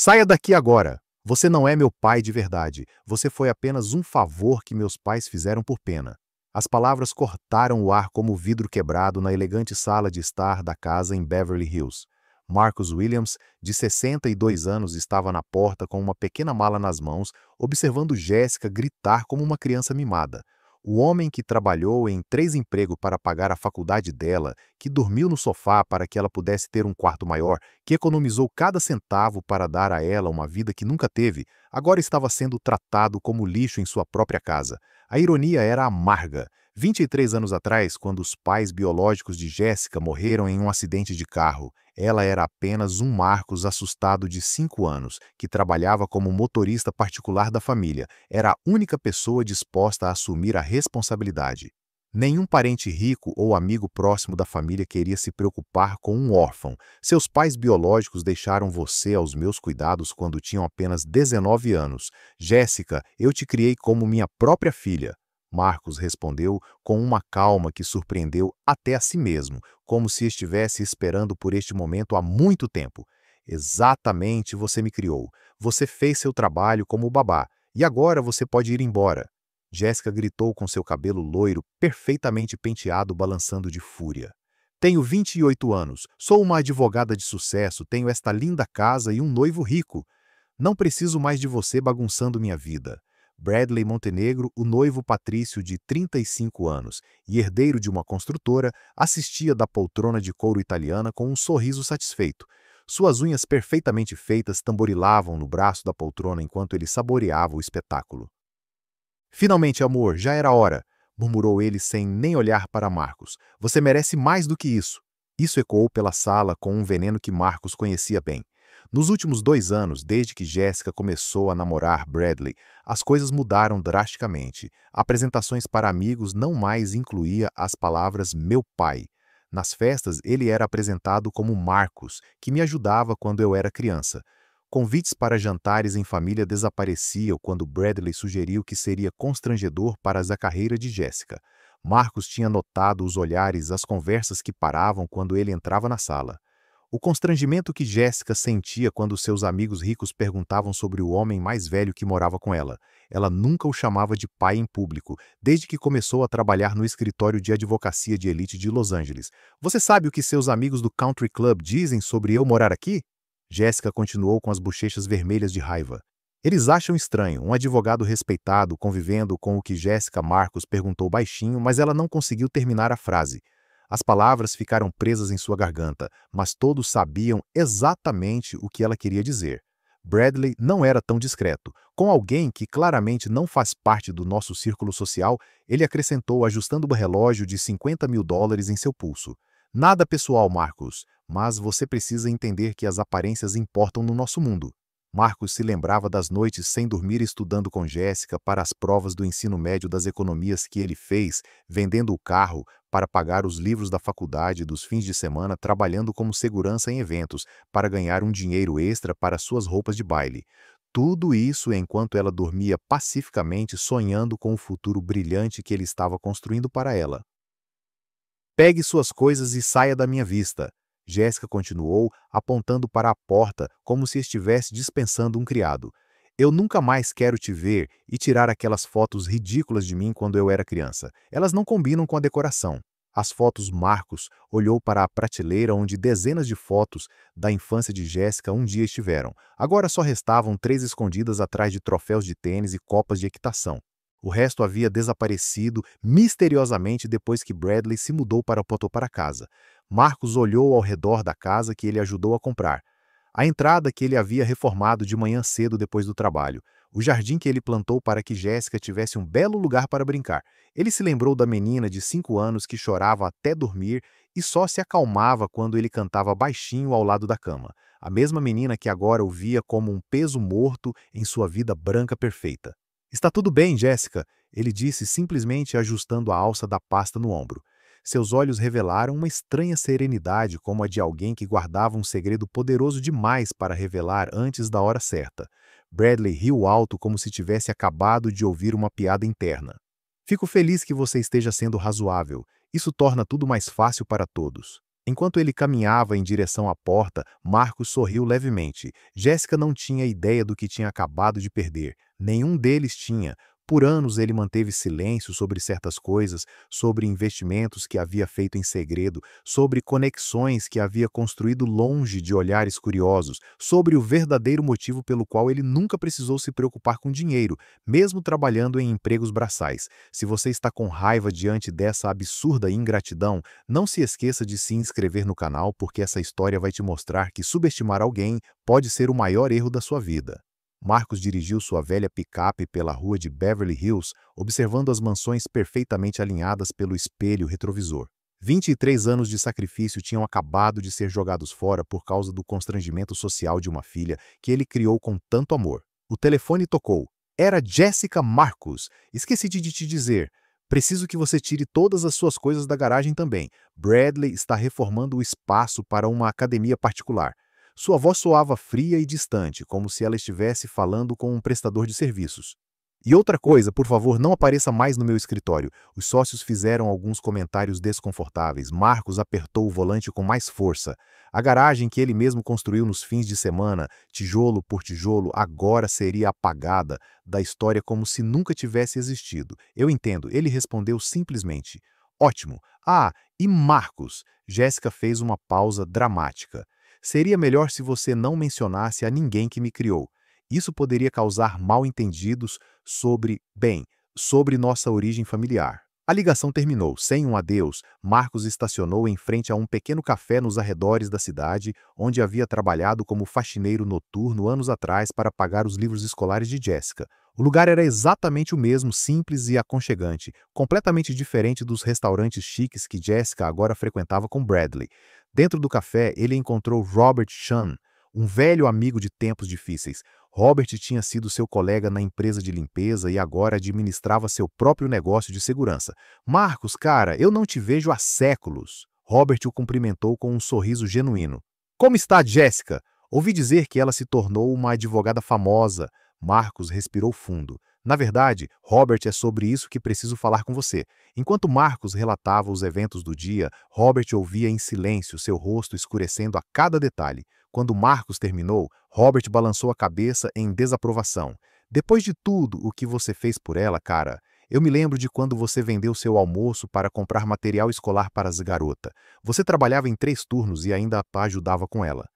Saia daqui agora! Você não é meu pai de verdade. Você foi apenas um favor que meus pais fizeram por pena. As palavras cortaram o ar como vidro quebrado na elegante sala de estar da casa em Beverly Hills. Marcus Williams, de 62 anos, estava na porta com uma pequena mala nas mãos, observando Jéssica gritar como uma criança mimada. O homem que trabalhou em 3 empregos para pagar a faculdade dela, que dormiu no sofá para que ela pudesse ter um quarto maior, que economizou cada centavo para dar a ela uma vida que nunca teve, agora estava sendo tratado como lixo em sua própria casa. A ironia era amarga. 23 anos atrás, quando os pais biológicos de Jéssica morreram em um acidente de carro, ela era apenas um Marcos assustado de 5 anos, que trabalhava como motorista particular da família. Era a única pessoa disposta a assumir a responsabilidade. Nenhum parente rico ou amigo próximo da família queria se preocupar com um órfão. Seus pais biológicos deixaram você aos meus cuidados quando tinham apenas 19 anos. Jéssica, eu te criei como minha própria filha. Marcos respondeu com uma calma que surpreendeu até a si mesmo, como se estivesse esperando por este momento há muito tempo. Exatamente, você me criou. Você fez seu trabalho como babá, e agora você pode ir embora. Jéssica gritou com seu cabelo loiro, perfeitamente penteado, balançando de fúria. Tenho 28 anos, sou uma advogada de sucesso, tenho esta linda casa e um noivo rico. Não preciso mais de você bagunçando minha vida. Bradley Montenegro, o noivo patrício de 35 anos e herdeiro de uma construtora, assistia da poltrona de couro italiana com um sorriso satisfeito. Suas unhas perfeitamente feitas tamborilavam no braço da poltrona enquanto ele saboreava o espetáculo. Finalmente, amor, já era hora, murmurou ele sem nem olhar para Marcos. Você merece mais do que isso. Isso ecoou pela sala com um veneno que Marcos conhecia bem. Nos últimos 2 anos, desde que Jéssica começou a namorar Bradley, as coisas mudaram drasticamente. Apresentações para amigos não mais incluía as palavras meu pai. Nas festas, ele era apresentado como Marcos, que me ajudava quando eu era criança. Convites para jantares em família desapareciam quando Bradley sugeriu que seria constrangedor para a carreira de Jéssica. Marcos tinha notado os olhares, as conversas que paravam quando ele entrava na sala. O constrangimento que Jéssica sentia quando seus amigos ricos perguntavam sobre o homem mais velho que morava com ela. Ela nunca o chamava de pai em público, desde que começou a trabalhar no escritório de advocacia de elite de Los Angeles. Você sabe o que seus amigos do Country Club dizem sobre eu morar aqui? Jéssica continuou com as bochechas vermelhas de raiva. Eles acham estranho, um advogado respeitado convivendo com o que Jéssica Marcos perguntou baixinho, mas ela não conseguiu terminar a frase. As palavras ficaram presas em sua garganta, mas todos sabiam exatamente o que ela queria dizer. Bradley não era tão discreto. Com alguém que claramente não faz parte do nosso círculo social, ele acrescentou ajustando o relógio de $50.000 em seu pulso. Nada pessoal, Marcos, mas você precisa entender que as aparências importam no nosso mundo. Marcos se lembrava das noites sem dormir estudando com Jéssica para as provas do ensino médio, das economias que ele fez, vendendo o carro para pagar os livros da faculdade, dos fins de semana trabalhando como segurança em eventos para ganhar um dinheiro extra para suas roupas de baile. Tudo isso enquanto ela dormia pacificamente sonhando com o futuro brilhante que ele estava construindo para ela. Pegue suas coisas e saia da minha vista. Jéssica continuou, apontando para a porta como se estivesse dispensando um criado. Eu nunca mais quero te ver e tirar aquelas fotos ridículas de mim quando eu era criança. Elas não combinam com a decoração. As fotos Marcos olhou para a prateleira onde dezenas de fotos da infância de Jéssica um dia estiveram. Agora só restavam 3 escondidas atrás de troféus de tênis e copas de equitação. O resto havia desaparecido misteriosamente depois que Bradley se mudou para casa. Marcos olhou ao redor da casa que ele ajudou a comprar. A entrada que ele havia reformado de manhã cedo depois do trabalho. O jardim que ele plantou para que Jéssica tivesse um belo lugar para brincar. Ele se lembrou da menina de 5 anos que chorava até dormir e só se acalmava quando ele cantava baixinho ao lado da cama. A mesma menina que agora o via como um peso morto em sua vida branca perfeita. Está tudo bem, Jéssica, ele disse simplesmente ajustando a alça da pasta no ombro. Seus olhos revelaram uma estranha serenidade como a de alguém que guardava um segredo poderoso demais para revelar antes da hora certa. Bradley riu alto como se tivesse acabado de ouvir uma piada interna. Fico feliz que você esteja sendo razoável. Isso torna tudo mais fácil para todos. Enquanto ele caminhava em direção à porta, Marcos sorriu levemente. Jéssica não tinha ideia do que tinha acabado de perder. Nenhum deles tinha. Por anos ele manteve silêncio sobre certas coisas, sobre investimentos que havia feito em segredo, sobre conexões que havia construído longe de olhares curiosos, sobre o verdadeiro motivo pelo qual ele nunca precisou se preocupar com dinheiro, mesmo trabalhando em empregos braçais. Se você está com raiva diante dessa absurda ingratidão, não se esqueça de se inscrever no canal, porque essa história vai te mostrar que subestimar alguém pode ser o maior erro da sua vida. Marcos dirigiu sua velha picape pela rua de Beverly Hills, observando as mansões perfeitamente alinhadas pelo espelho retrovisor. 23 anos de sacrifício tinham acabado de ser jogados fora por causa do constrangimento social de uma filha que ele criou com tanto amor. O telefone tocou. Era Jessica Marcos. Esqueci de te dizer. Preciso que você tire todas as suas coisas da garagem também. Bradley está reformando o espaço para uma academia particular. Sua voz soava fria e distante, como se ela estivesse falando com um prestador de serviços. E outra coisa, por favor, não apareça mais no meu escritório. Os sócios fizeram alguns comentários desconfortáveis. Marcos apertou o volante com mais força. A garagem que ele mesmo construiu nos fins de semana, tijolo por tijolo, agora seria apagada da história como se nunca tivesse existido. Eu entendo, ele respondeu simplesmente. Ótimo. Ah, e Marcos? Jéssica fez uma pausa dramática. Seria melhor se você não mencionasse a ninguém que me criou. Isso poderia causar mal-entendidos sobre nossa origem familiar. A ligação terminou. Sem um adeus, Marcos estacionou em frente a um pequeno café nos arredores da cidade, onde havia trabalhado como faxineiro noturno anos atrás para pagar os livros escolares de Jessica. O lugar era exatamente o mesmo, simples e aconchegante, completamente diferente dos restaurantes chiques que Jessica agora frequentava com Bradley. Dentro do café, ele encontrou Robert Chan, um velho amigo de tempos difíceis. Robert tinha sido seu colega na empresa de limpeza e agora administrava seu próprio negócio de segurança. Marcos, cara, eu não te vejo há séculos. Robert o cumprimentou com um sorriso genuíno. Como está Jessica? Ouvi dizer que ela se tornou uma advogada famosa. Marcos respirou fundo. Na verdade, Robert, é sobre isso que preciso falar com você. Enquanto Marcos relatava os eventos do dia, Robert ouvia em silêncio, seu rosto escurecendo a cada detalhe. Quando Marcos terminou, Robert balançou a cabeça em desaprovação. Depois de tudo o que você fez por ela, cara, eu me lembro de quando você vendeu seu almoço para comprar material escolar para as garotas. Você trabalhava em 3 turnos e ainda a ajudava com ela.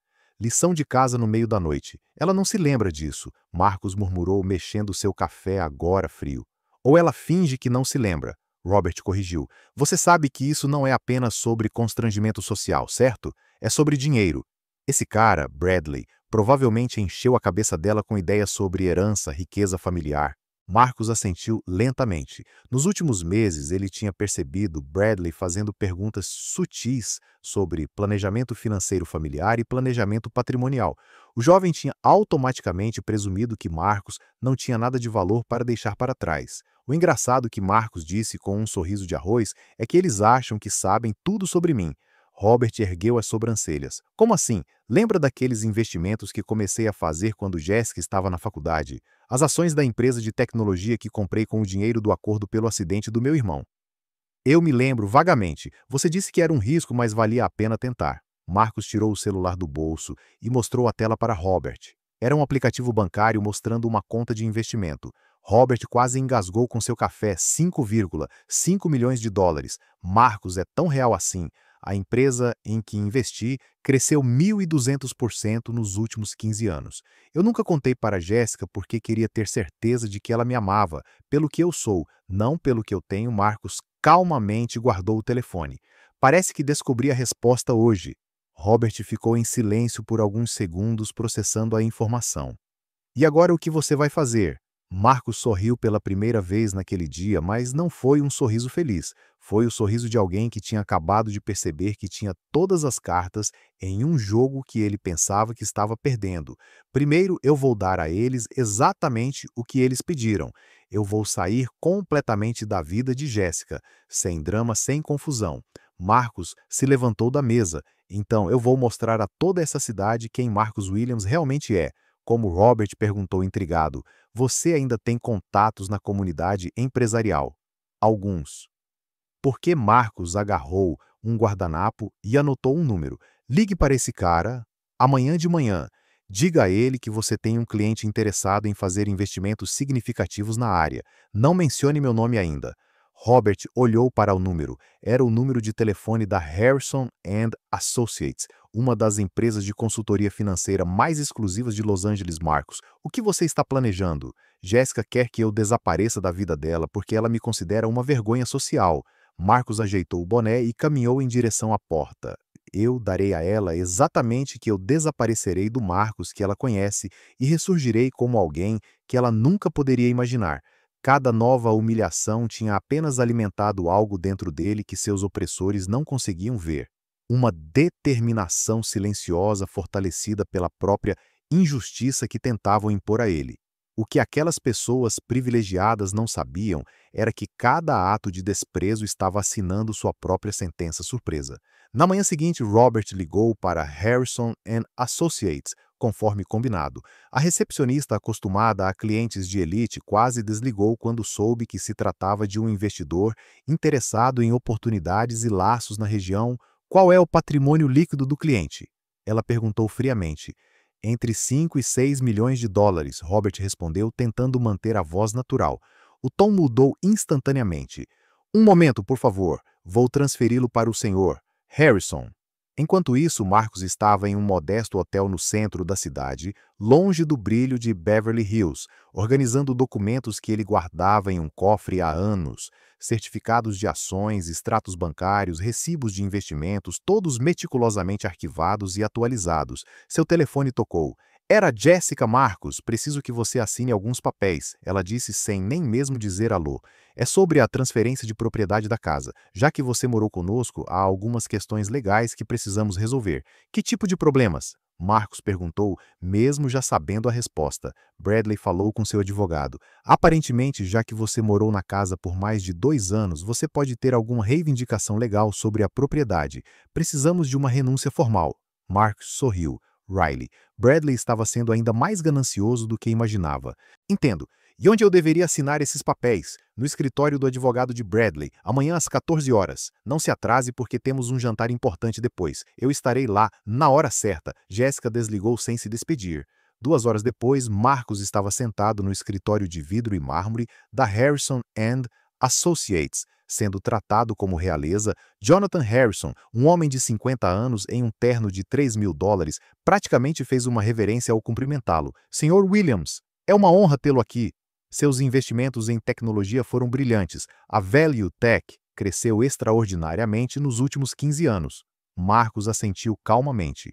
Lição de casa no meio da noite. Ela não se lembra disso, Marcos murmurou, mexendo seu café agora frio. Ou ela finge que não se lembra, Robert corrigiu. Você sabe que isso não é apenas sobre constrangimento social, certo? É sobre dinheiro. Esse cara, Bradley, provavelmente encheu a cabeça dela com ideias sobre herança, riqueza familiar. Marcos assentiu lentamente. Nos últimos meses, ele tinha percebido Bradley fazendo perguntas sutis sobre planejamento financeiro familiar e planejamento patrimonial. O jovem tinha automaticamente presumido que Marcos não tinha nada de valor para deixar para trás. O engraçado que Marcos disse com um sorriso de arroz é que eles acham que sabem tudo sobre mim. Robert ergueu as sobrancelhas. Como assim? Lembra daqueles investimentos que comecei a fazer quando Jessica estava na faculdade? As ações da empresa de tecnologia que comprei com o dinheiro do acordo pelo acidente do meu irmão. Eu me lembro vagamente. Você disse que era um risco, mas valia a pena tentar. Marcos tirou o celular do bolso e mostrou a tela para Robert. Era um aplicativo bancário mostrando uma conta de investimento. Robert quase engasgou com seu café. 5,5 milhões de dólares. Marcos, é tão real assim. A empresa em que investi cresceu 1.200% nos últimos 15 anos. Eu nunca contei para Jéssica porque queria ter certeza de que ela me amava, pelo que eu sou, não pelo que eu tenho. Marcos calmamente guardou o telefone. Parece que descobri a resposta hoje. Robert ficou em silêncio por alguns segundos processando a informação. E agora o que você vai fazer? Marcos sorriu pela primeira vez naquele dia, mas não foi um sorriso feliz. Foi o sorriso de alguém que tinha acabado de perceber que tinha todas as cartas em um jogo que ele pensava que estava perdendo. Primeiro, eu vou dar a eles exatamente o que eles pediram. Eu vou sair completamente da vida de Jéssica, sem drama, sem confusão. Marcos se levantou da mesa. Então, eu vou mostrar a toda essa cidade quem Marcos Williams realmente é. Como Robert perguntou intrigado, você ainda tem contatos na comunidade empresarial? Alguns. Porque Marcos agarrou um guardanapo e anotou um número. Ligue para esse cara amanhã de manhã. Diga a ele que você tem um cliente interessado em fazer investimentos significativos na área. Não mencione meu nome ainda. Robert olhou para o número. Era o número de telefone da Harrison and Associates, uma das empresas de consultoria financeira mais exclusivas de Los Angeles. Marcos, o que você está planejando? Jéssica quer que eu desapareça da vida dela porque ela me considera uma vergonha social. Marcos ajeitou o boné e caminhou em direção à porta. Eu darei a ela exatamente que eu desaparecerei do Marcos que ela conhece e ressurgirei como alguém que ela nunca poderia imaginar. Cada nova humilhação tinha apenas alimentado algo dentro dele que seus opressores não conseguiam ver. Uma determinação silenciosa fortalecida pela própria injustiça que tentavam impor a ele. O que aquelas pessoas privilegiadas não sabiam era que cada ato de desprezo estava assinando sua própria sentença surpresa. Na manhã seguinte, Robert ligou para Harrison and Associates, conforme combinado. A recepcionista, acostumada a clientes de elite, quase desligou quando soube que se tratava de um investidor interessado em oportunidades e laços na região. Qual é o patrimônio líquido do cliente? Ela perguntou friamente. Entre 5 e 6 milhões de dólares, Robert respondeu, tentando manter a voz natural. O tom mudou instantaneamente. Um momento, por favor. Vou transferi-lo para o senhor Harrison. Enquanto isso, Marcos estava em um modesto hotel no centro da cidade, longe do brilho de Beverly Hills, organizando documentos que ele guardava em um cofre há anos. Certificados de ações, extratos bancários, recibos de investimentos, todos meticulosamente arquivados e atualizados. Seu telefone tocou. Era Jéssica. Marcos, preciso que você assine alguns papéis, ela disse sem nem mesmo dizer alô. É sobre a transferência de propriedade da casa. Já que você morou conosco, há algumas questões legais que precisamos resolver. Que tipo de problemas? Marcos perguntou, mesmo já sabendo a resposta. Bradley falou com seu advogado. Aparentemente, já que você morou na casa por mais de 2 anos, você pode ter alguma reivindicação legal sobre a propriedade. Precisamos de uma renúncia formal. Marcos sorriu. Riley. Bradley estava sendo ainda mais ganancioso do que imaginava. Entendo. E onde eu deveria assinar esses papéis? No escritório do advogado de Bradley, amanhã às 14 horas. Não se atrase porque temos um jantar importante depois. Eu estarei lá na hora certa. Jéssica desligou sem se despedir. 2 horas depois, Marcos estava sentado no escritório de vidro e mármore da Harrison and Associates, sendo tratado como realeza. Jonathan Harrison, um homem de 50 anos em um terno de 3 mil dólares, praticamente fez uma reverência ao cumprimentá-lo. Sr. Williams, é uma honra tê-lo aqui. Seus investimentos em tecnologia foram brilhantes. A Value Tech cresceu extraordinariamente nos últimos 15 anos. Marcos assentiu calmamente.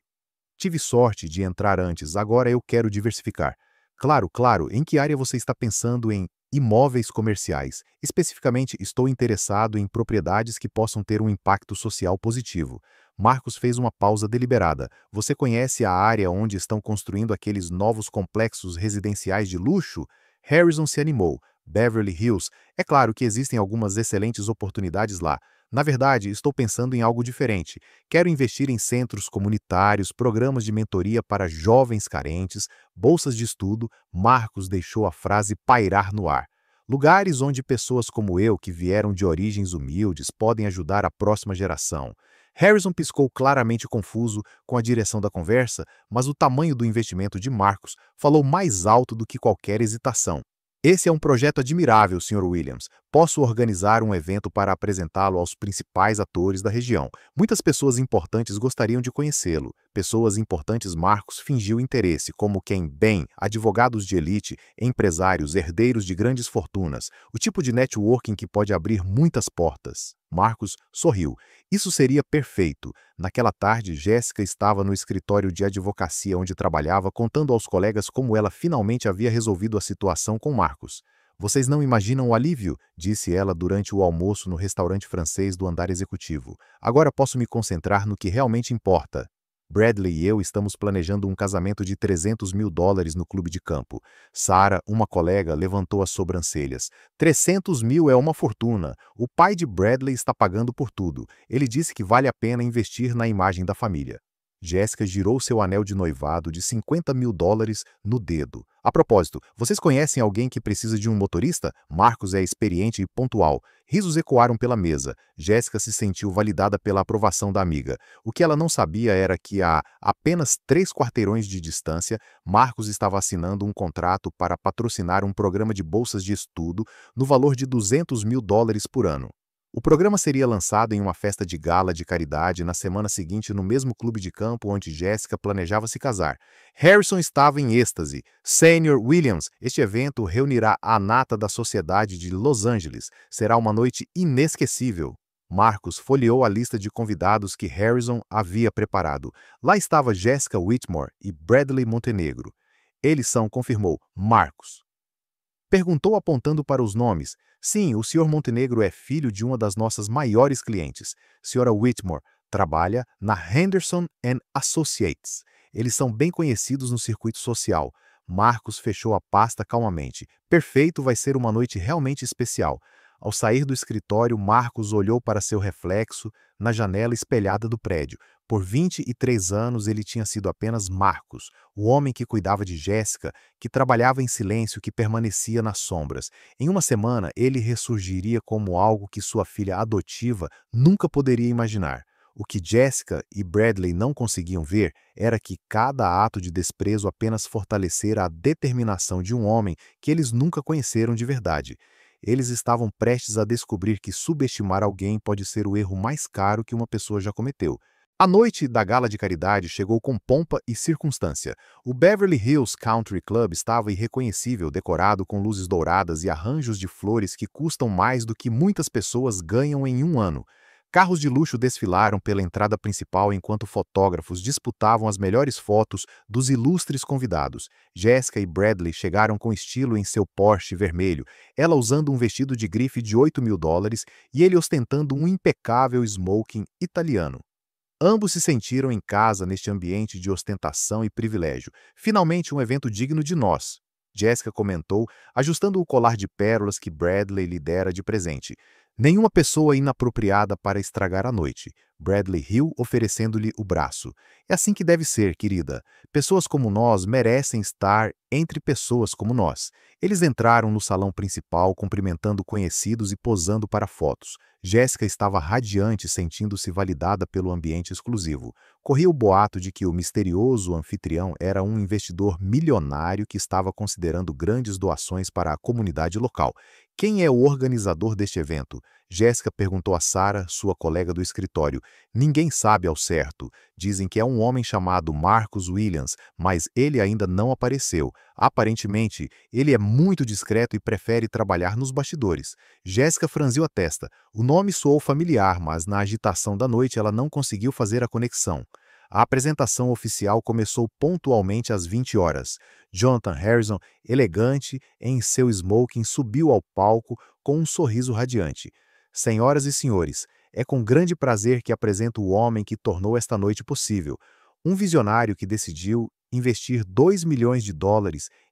Tive sorte de entrar antes, agora eu quero diversificar. Claro, claro, em que área você está pensando em imóveis comerciais? Especificamente, estou interessado em propriedades que possam ter um impacto social positivo. Marcos fez uma pausa deliberada. Você conhece a área onde estão construindo aqueles novos complexos residenciais de luxo? Harrison se animou. Beverly Hills. É claro que existem algumas excelentes oportunidades lá. Na verdade, estou pensando em algo diferente. Quero investir em centros comunitários, programas de mentoria para jovens carentes, bolsas de estudo. Marcos deixou a frase pairar no ar. Lugares onde pessoas como eu, que vieram de origens humildes, podem ajudar a próxima geração. Harrison piscou claramente confuso com a direção da conversa, mas o tamanho do investimento de Marcos falou mais alto do que qualquer hesitação. Esse é um projeto admirável, Sr. Williams. Posso organizar um evento para apresentá-lo aos principais atores da região. Muitas pessoas importantes gostariam de conhecê-lo. Pessoas importantes. Marcos fingiu interesse, como quem, bem, advogados de elite, empresários, herdeiros de grandes fortunas. O tipo de networking que pode abrir muitas portas. Marcos sorriu. Isso seria perfeito. Naquela tarde, Jéssica estava no escritório de advocacia onde trabalhava, contando aos colegas como ela finalmente havia resolvido a situação com Marcos. Vocês não imaginam o alívio, disse ela durante o almoço no restaurante francês do andar executivo. Agora posso me concentrar no que realmente importa. Bradley e eu estamos planejando um casamento de 300 mil dólares no clube de campo. Sarah, uma colega, levantou as sobrancelhas. 300 mil é uma fortuna. O pai de Bradley está pagando por tudo. Ele disse que vale a pena investir na imagem da família. Jéssica girou seu anel de noivado de $50.000 no dedo. A propósito, vocês conhecem alguém que precisa de um motorista? Marcos é experiente e pontual. Risos ecoaram pela mesa. Jéssica se sentiu validada pela aprovação da amiga. O que ela não sabia era que, a apenas 3 quarteirões de distância, Marcos estava assinando um contrato para patrocinar um programa de bolsas de estudo no valor de $200.000 por ano. O programa seria lançado em uma festa de gala de caridade na semana seguinte no mesmo clube de campo onde Jéssica planejava se casar. Harrison estava em êxtase. Senior Williams, este evento reunirá a nata da sociedade de Los Angeles. Será uma noite inesquecível. Marcos folheou a lista de convidados que Harrison havia preparado. Lá estava Jessica Whitmore e Bradley Montenegro. Eles são, confirmou, Marcos. Perguntou apontando para os nomes. Sim, o Sr. Montenegro é filho de uma das nossas maiores clientes. Sra. Whitmore trabalha na Henderson Associates. Eles são bem conhecidos no circuito social. Marcos fechou a pasta calmamente. Perfeito, vai ser uma noite realmente especial. Ao sair do escritório, Marcos olhou para seu reflexo na janela espelhada do prédio. Por 23 anos ele tinha sido apenas Marcos, o homem que cuidava de Jéssica, que trabalhava em silêncio, que permanecia nas sombras. Em uma semana, ele ressurgiria como algo que sua filha adotiva nunca poderia imaginar. O que Jéssica e Bradley não conseguiam ver era que cada ato de desprezo apenas fortalecera a determinação de um homem que eles nunca conheceram de verdade. Eles estavam prestes a descobrir que subestimar alguém pode ser o erro mais caro que uma pessoa já cometeu. A noite da gala de caridade chegou com pompa e circunstância. O Beverly Hills Country Club estava irreconhecível, decorado com luzes douradas e arranjos de flores que custam mais do que muitas pessoas ganham em um ano. Carros de luxo desfilaram pela entrada principal enquanto fotógrafos disputavam as melhores fotos dos ilustres convidados. Jéssica e Bradley chegaram com estilo em seu Porsche vermelho, ela usando um vestido de grife de $8.000 e ele ostentando um impecável smoking italiano. Ambos se sentiram em casa neste ambiente de ostentação e privilégio. Finalmente um evento digno de nós, Jéssica comentou, ajustando o colar de pérolas que Bradley lhe dera de presente. Nenhuma pessoa inapropriada para estragar a noite. Bradley riu, oferecendo-lhe o braço. É assim que deve ser, querida. Pessoas como nós merecem estar entre pessoas como nós. Eles entraram no salão principal, cumprimentando conhecidos e posando para fotos. Jéssica estava radiante, sentindo-se validada pelo ambiente exclusivo. Corria o boato de que o misterioso anfitrião era um investidor milionário que estava considerando grandes doações para a comunidade local. Quem é o organizador deste evento? Jéssica perguntou a Sarah, sua colega do escritório. Ninguém sabe ao certo. Dizem que é um homem chamado Marcus Williams, mas ele ainda não apareceu. Aparentemente, ele é muito discreto e prefere trabalhar nos bastidores. Jéssica franziu a testa. O nome soou familiar, mas na agitação da noite ela não conseguiu fazer a conexão. A apresentação oficial começou pontualmente às 20 horas. Jonathan Harrison, elegante, em seu smoking, subiu ao palco com um sorriso radiante. Senhoras e senhores, é com grande prazer que apresento o homem que tornou esta noite possível. Um visionário que decidiu investir $2 milhões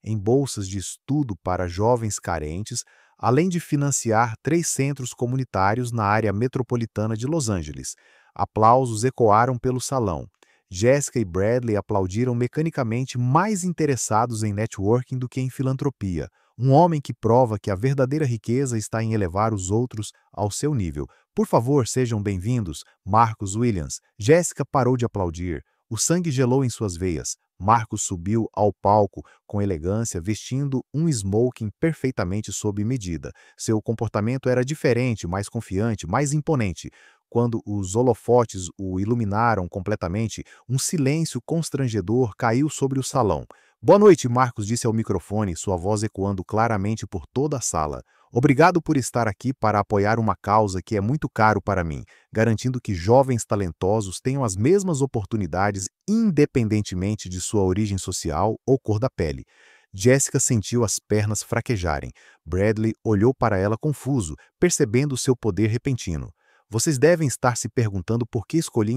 em bolsas de estudo para jovens carentes, além de financiar 3 centros comunitários na área metropolitana de Los Angeles. Aplausos ecoaram pelo salão. Jéssica e Bradley aplaudiram mecanicamente, mais interessados em networking do que em filantropia. Um homem que prova que a verdadeira riqueza está em elevar os outros ao seu nível. Por favor, sejam bem-vindos, Marcus Williams. Jéssica parou de aplaudir. O sangue gelou em suas veias. Marcus subiu ao palco com elegância, vestindo um smoking perfeitamente sob medida. Seu comportamento era diferente, mais confiante, mais imponente. Quando os holofotes o iluminaram completamente, um silêncio constrangedor caiu sobre o salão. Boa noite, Marcos disse ao microfone, sua voz ecoando claramente por toda a sala. Obrigado por estar aqui para apoiar uma causa que é muito caro para mim, garantindo que jovens talentosos tenham as mesmas oportunidades independentemente de sua origem social ou cor da pele. Jéssica sentiu as pernas fraquejarem. Bradley olhou para ela confuso, percebendo seu poder repentino. Vocês devem estar se perguntando por que escolhi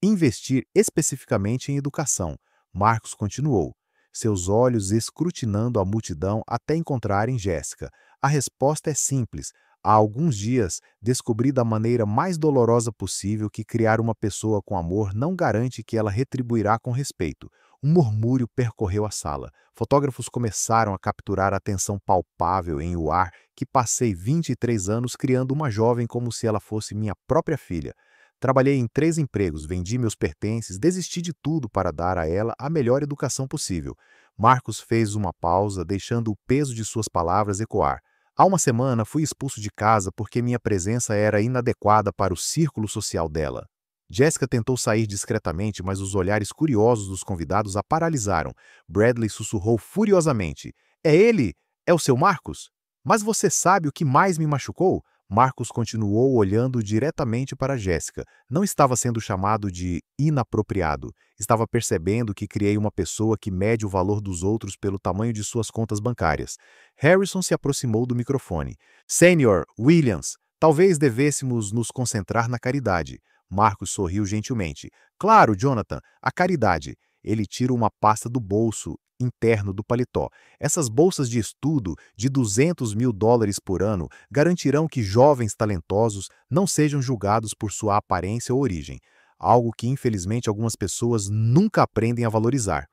investir especificamente em educação. Marcos continuou, seus olhos escrutinando a multidão até encontrarem Jéssica. A resposta é simples. Há alguns dias, descobri da maneira mais dolorosa possível que criar uma pessoa com amor não garante que ela retribuirá com respeito. Um murmúrio percorreu a sala. Fotógrafos começaram a capturar a tensão palpável em o ar que passei 23 anos criando uma jovem como se ela fosse minha própria filha. Trabalhei em 3 empregos, vendi meus pertences, desisti de tudo para dar a ela a melhor educação possível. Marcos fez uma pausa, deixando o peso de suas palavras ecoar. Há uma semana fui expulso de casa porque minha presença era inadequada para o círculo social dela. Jessica tentou sair discretamente, mas os olhares curiosos dos convidados a paralisaram. Bradley sussurrou furiosamente: "É ele? É o seu Marcos? Mas você sabe o que mais me machucou?" Marcos continuou olhando diretamente para Jessica. Não estava sendo chamado de inapropriado. Estava percebendo que criei uma pessoa que mede o valor dos outros pelo tamanho de suas contas bancárias. Harrison se aproximou do microfone. "Senhor Williams, talvez devêssemos nos concentrar na caridade." Marcos sorriu gentilmente. "Claro, Jonathan, a caridade." Ele tira uma pasta do bolso interno do paletó. "Essas bolsas de estudo de US$ 200.000 por ano garantirão que jovens talentosos não sejam julgados por sua aparência ou origem, algo que infelizmente algumas pessoas nunca aprendem a valorizar."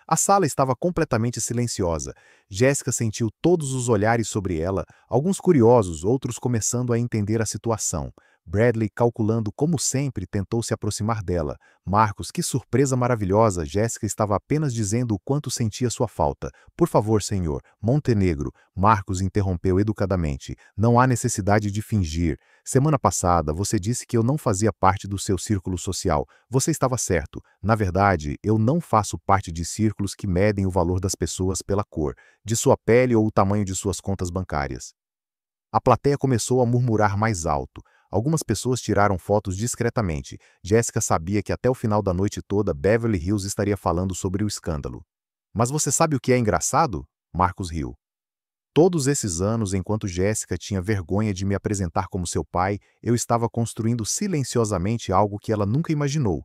A sala estava completamente silenciosa. Jéssica sentiu todos os olhares sobre ela, alguns curiosos, outros começando a entender a situação. Bradley, calculando como sempre, tentou se aproximar dela. "Marcos, que surpresa maravilhosa!" Jéssica estava apenas dizendo o quanto sentia sua falta. "Por favor, senhor, Montenegro." Marcos interrompeu educadamente. "Não há necessidade de fingir. Semana passada, você disse que eu não fazia parte do seu círculo social. Você estava certo. Na verdade, eu não faço parte de círculos que medem o valor das pessoas pela cor, de sua pele ou o tamanho de suas contas bancárias." A plateia começou a murmurar mais alto. Algumas pessoas tiraram fotos discretamente. Jessica sabia que até o final da noite toda Beverly Hills estaria falando sobre o escândalo. "Mas você sabe o que é engraçado?" Marcos riu. "Todos esses anos, enquanto Jessica tinha vergonha de me apresentar como seu pai, eu estava construindo silenciosamente algo que ela nunca imaginou.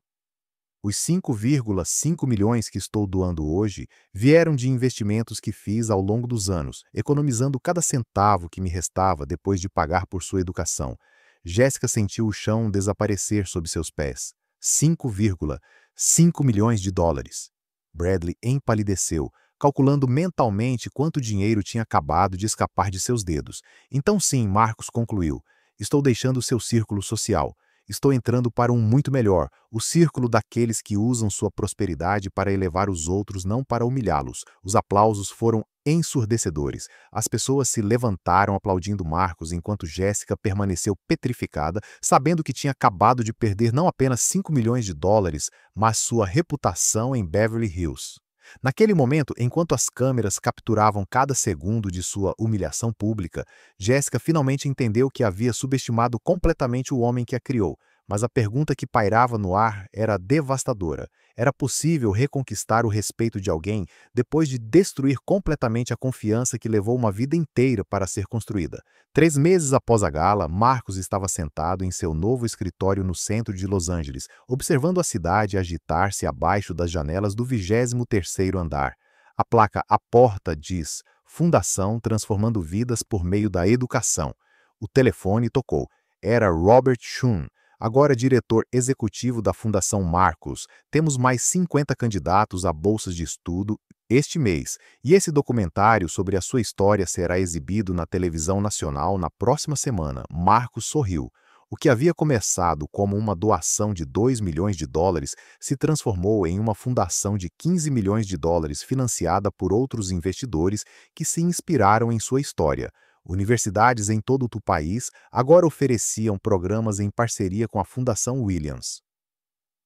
Os 5,5 milhões que estou doando hoje vieram de investimentos que fiz ao longo dos anos, economizando cada centavo que me restava depois de pagar por sua educação." Jéssica sentiu o chão desaparecer sob seus pés. 5,5 milhões de dólares. Bradley empalideceu, calculando mentalmente quanto dinheiro tinha acabado de escapar de seus dedos. "Então sim", Marcos concluiu, "estou deixando seu círculo social. Estou entrando para um muito melhor, o círculo daqueles que usam sua prosperidade para elevar os outros, não para humilhá-los." Os aplausos foram ensurdecedores. As pessoas se levantaram aplaudindo Marcos enquanto Jéssica permaneceu petrificada, sabendo que tinha acabado de perder não apenas 5 milhões de dólares, mas sua reputação em Beverly Hills. Naquele momento, enquanto as câmeras capturavam cada segundo de sua humilhação pública, Jéssica finalmente entendeu que havia subestimado completamente o homem que a criou. Mas a pergunta que pairava no ar era devastadora. Era possível reconquistar o respeito de alguém depois de destruir completamente a confiança que levou uma vida inteira para ser construída? 3 meses após a gala, Marcos estava sentado em seu novo escritório no centro de Los Angeles, observando a cidade agitar-se abaixo das janelas do 23º andar. A placa à porta diz: "Fundação transformando vidas por meio da educação." O telefone tocou. Era Robert Shum, agora diretor executivo da Fundação Marcos. "Temos mais 50 candidatos a bolsas de estudo este mês, e esse documentário sobre a sua história será exibido na televisão nacional na próxima semana." Marcos sorriu. O que havia começado como uma doação de 2 milhões de dólares se transformou em uma fundação de 15 milhões de dólares financiada por outros investidores que se inspiraram em sua história. Universidades em todo o país agora ofereciam programas em parceria com a Fundação Williams.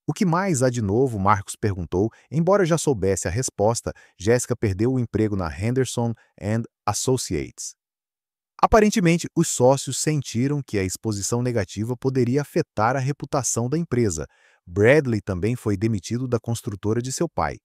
"O que mais há de novo?" Marcos perguntou. Embora já soubesse a resposta, Jéssica perdeu o emprego na Henderson and Associates. Aparentemente, os sócios sentiram que a exposição negativa poderia afetar a reputação da empresa. Bradley também foi demitido da construtora de seu pai.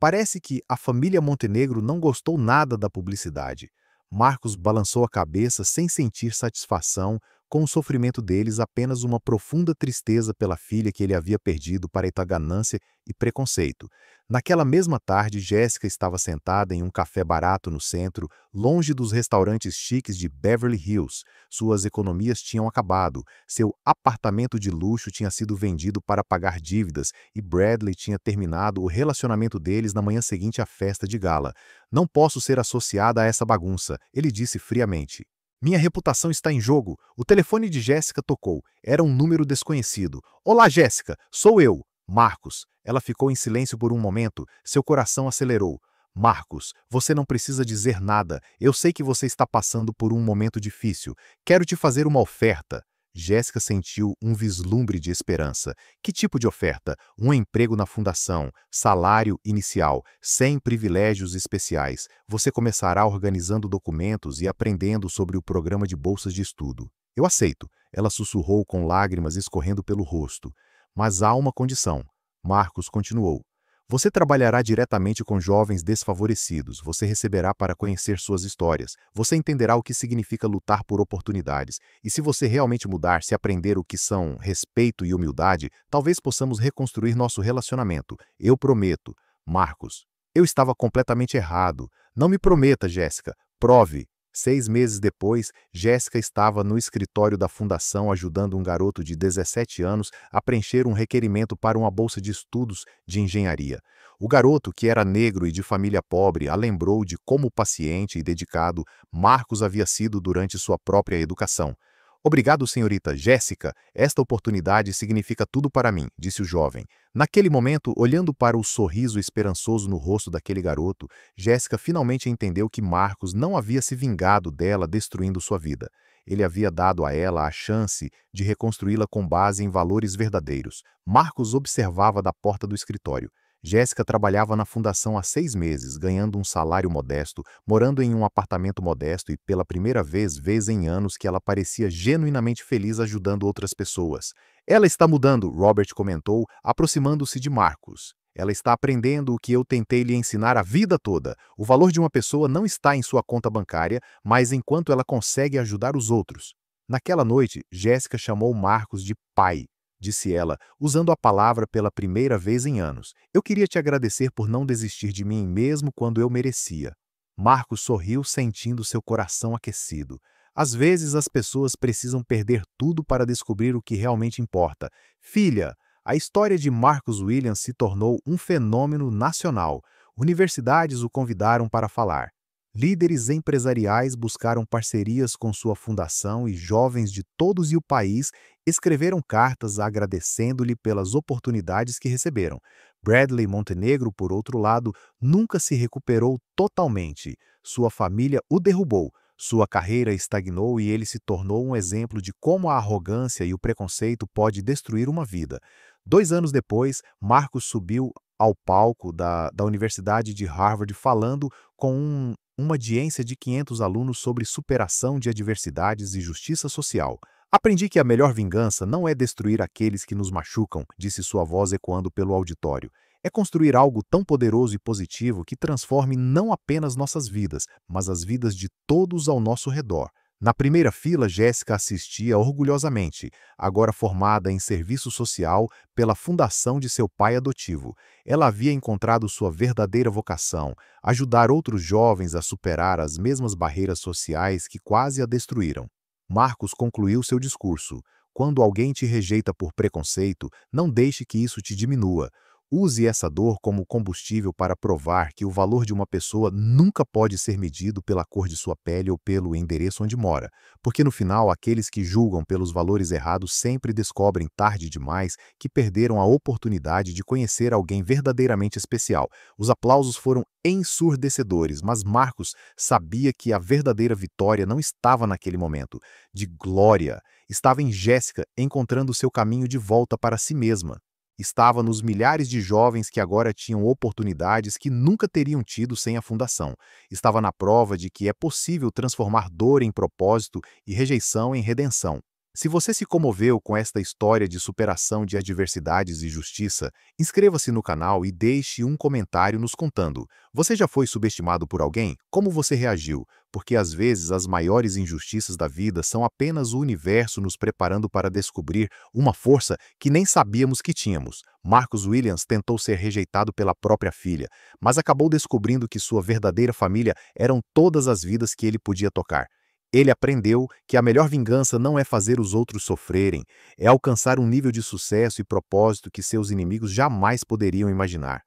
Parece que a família Montenegro não gostou nada da publicidade. Marcos balançou a cabeça sem sentir satisfação, com o sofrimento deles apenas uma profunda tristeza pela filha que ele havia perdido para a ganância e preconceito. Naquela mesma tarde, Jéssica estava sentada em um café barato no centro, longe dos restaurantes chiques de Beverly Hills. Suas economias tinham acabado, seu apartamento de luxo tinha sido vendido para pagar dívidas e Bradley tinha terminado o relacionamento deles na manhã seguinte à festa de gala. "Não posso ser associada a essa bagunça", ele disse friamente. "Minha reputação está em jogo." O telefone de Jéssica tocou. Era um número desconhecido. "Olá, Jéssica, sou eu, Marcos." Ela ficou em silêncio por um momento. Seu coração acelerou. "Marcos, você não precisa dizer nada. Eu sei que você está passando por um momento difícil. Quero te fazer uma oferta." Jéssica sentiu um vislumbre de esperança. Que tipo de oferta? Um emprego na fundação, salário inicial, sem privilégios especiais. Você começará organizando documentos e aprendendo sobre o programa de bolsas de estudo. "Eu aceito." Ela sussurrou com lágrimas escorrendo pelo rosto. "Mas há uma condição." Marcos continuou. "Você trabalhará diretamente com jovens desfavorecidos. Você receberá para conhecer suas histórias. Você entenderá o que significa lutar por oportunidades. E se você realmente mudar, se aprender o que são respeito e humildade, talvez possamos reconstruir nosso relacionamento. Eu prometo." Marcos. "Eu estava completamente errado." "Não me prometa, Jéssica. Prove." 6 meses depois, Jéssica estava no escritório da fundação ajudando um garoto de 17 anos a preencher um requerimento para uma bolsa de estudos de engenharia. O garoto, que era negro e de família pobre, a lembrou de como paciente e dedicado Marcos havia sido durante sua própria educação. "Obrigado, senhorita Jéssica. Esta oportunidade significa tudo para mim", disse o jovem. Naquele momento, olhando para o sorriso esperançoso no rosto daquele garoto, Jéssica finalmente entendeu que Marcos não havia se vingado dela destruindo sua vida. Ele havia dado a ela a chance de reconstruí-la com base em valores verdadeiros. Marcos observava da porta do escritório. Jéssica trabalhava na fundação há 6 meses, ganhando um salário modesto, morando em um apartamento modesto e pela primeira vez em anos que ela parecia genuinamente feliz ajudando outras pessoas. "Ela está mudando", Robert comentou, aproximando-se de Marcos. "Ela está aprendendo o que eu tentei lhe ensinar a vida toda. O valor de uma pessoa não está em sua conta bancária, mas enquanto ela consegue ajudar os outros." Naquela noite, Jéssica chamou Marcos de pai. Disse ela, usando a palavra pela primeira vez em anos. "Eu queria te agradecer por não desistir de mim mesmo quando eu merecia." Marcos sorriu sentindo seu coração aquecido. Às vezes as pessoas precisam perder tudo para descobrir o que realmente importa. "Filha", a história de Marcus Williams se tornou um fenômeno nacional. Universidades o convidaram para falar. Líderes empresariais buscaram parcerias com sua fundação e jovens de todos o país escreveram cartas agradecendo-lhe pelas oportunidades que receberam. Bradley Montenegro, por outro lado, nunca se recuperou totalmente. Sua família o derrubou, sua carreira estagnou e ele se tornou um exemplo de como a arrogância e o preconceito pode destruir uma vida. 2 anos depois, Marcos subiu ao palco da Universidade de Harvard falando com uma audiência de 500 alunos sobre superação de adversidades e justiça social. "Aprendi que a melhor vingança não é destruir aqueles que nos machucam", disse sua voz ecoando pelo auditório. "É construir algo tão poderoso e positivo que transforme não apenas nossas vidas, mas as vidas de todos ao nosso redor." Na primeira fila, Jéssica assistia orgulhosamente, agora formada em serviço social pela fundação de seu pai adotivo. Ela havia encontrado sua verdadeira vocação, ajudar outros jovens a superar as mesmas barreiras sociais que quase a destruíram. Marcos concluiu seu discurso. "Quando alguém te rejeita por preconceito, não deixe que isso te diminua. Use essa dor como combustível para provar que o valor de uma pessoa nunca pode ser medido pela cor de sua pele ou pelo endereço onde mora, porque no final aqueles que julgam pelos valores errados sempre descobrem tarde demais que perderam a oportunidade de conhecer alguém verdadeiramente especial." Os aplausos foram ensurdecedores, mas Marcos sabia que a verdadeira vitória não estava naquele momento de glória, estava em Jéssica encontrando seu caminho de volta para si mesma. Estava nos milhares de jovens que agora tinham oportunidades que nunca teriam tido sem a fundação. Estava na prova de que é possível transformar dor em propósito e rejeição em redenção. Se você se comoveu com esta história de superação de adversidades e justiça, inscreva-se no canal e deixe um comentário nos contando. Você já foi subestimado por alguém? Como você reagiu? Porque às vezes as maiores injustiças da vida são apenas o universo nos preparando para descobrir uma força que nem sabíamos que tínhamos. Marcus Williams tentou ser rejeitado pela própria filha, mas acabou descobrindo que sua verdadeira família eram todas as vidas que ele podia tocar. Ele aprendeu que a melhor vingança não é fazer os outros sofrerem, é alcançar um nível de sucesso e propósito que seus inimigos jamais poderiam imaginar.